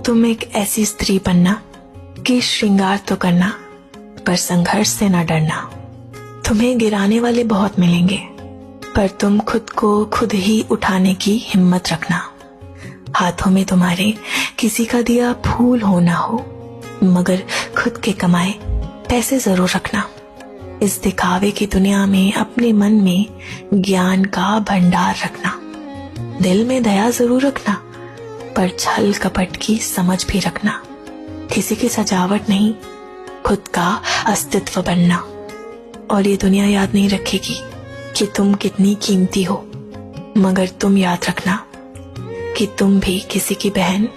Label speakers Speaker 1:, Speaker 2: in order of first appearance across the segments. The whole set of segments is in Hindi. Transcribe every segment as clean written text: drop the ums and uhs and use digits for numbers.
Speaker 1: तुम एक ऐसी स्त्री बनना कि श्रृंगार तो करना पर संघर्ष से न डरना। तुम्हें गिराने वाले बहुत मिलेंगे पर तुम खुद को खुद ही उठाने की हिम्मत रखना। हाथों में तुम्हारे किसी का दिया फूल हो ना हो, मगर खुद के कमाए पैसे जरूर रखना। इस दिखावे की दुनिया में अपने मन में ज्ञान का भंडार रखना। दिल में दया जरूर रखना पर छल कपट की समझ भी रखना। किसी की सजावट नहीं, खुद का अस्तित्व बनना। और ये दुनिया याद नहीं रखेगी कि तुम कितनी कीमती हो, मगर तुम याद रखना कि तुम भी किसी की बहन,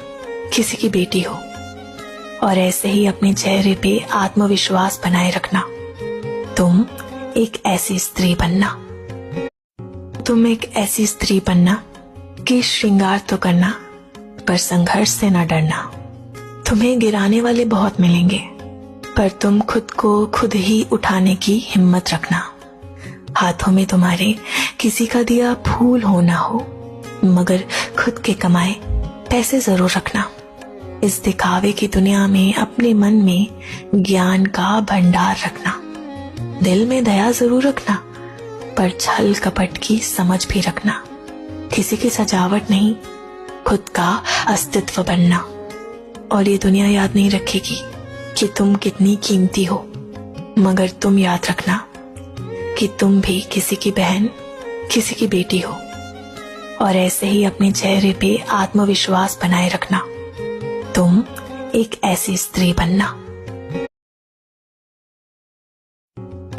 Speaker 1: किसी की बेटी हो। और ऐसे ही अपने चेहरे पे आत्मविश्वास बनाए रखना। तुम एक ऐसी स्त्री बनना। तुम एक ऐसी स्त्री बनना कि श्रृंगार तो करना पर संघर्ष से न डरना। तुम्हें गिराने वाले बहुत मिलेंगे पर तुम खुद को खुद ही उठाने की हिम्मत रखना। हाथों में तुम्हारे किसी का दिया फूल हो ना हो, मगर खुद के कमाए पैसे जरूर रखना। इस दिखावे की दुनिया में अपने मन में ज्ञान का भंडार रखना। दिल में दया जरूर रखना पर छल कपट की समझ भी रखना। किसी की सजावट नहीं, खुद का अस्तित्व बनना। और ये दुनिया याद नहीं रखेगी कि तुम कितनी कीमती हो, मगर तुम याद रखना कि तुम भी किसी की बहन, किसी की बेटी हो। और ऐसे ही अपने चेहरे पे आत्मविश्वास बनाए रखना। तुम एक ऐसी स्त्री बनना।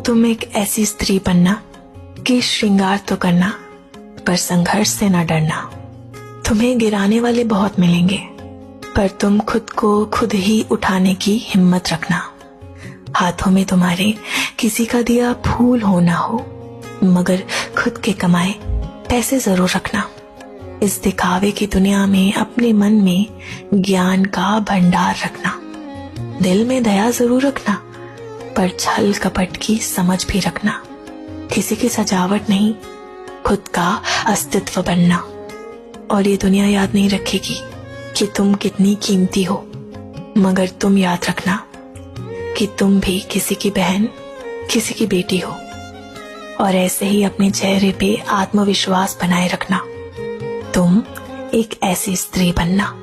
Speaker 1: तुम एक ऐसी स्त्री बनना कि श्रृंगार तो करना पर संघर्ष से न डरना। तुम्हें गिराने वाले बहुत मिलेंगे पर तुम खुद को खुद ही उठाने की हिम्मत रखना। हाथों में तुम्हारे किसी का दिया फूल हो ना हो, मगर खुद के कमाए पैसे जरूर रखना। इस दिखावे की दुनिया में अपने मन में ज्ञान का भंडार रखना। दिल में दया जरूर रखना पर छल कपट की समझ भी रखना। किसी की सजावट नहीं, खुद का अस्तित्व बनना। और ये दुनिया याद नहीं रखेगी कि तुम कितनी कीमती हो, मगर तुम याद रखना कि तुम भी किसी की बहन, किसी की बेटी हो। और ऐसे ही अपने चेहरे पे आत्मविश्वास बनाए रखना। तुम एक ऐसी स्त्री बनना।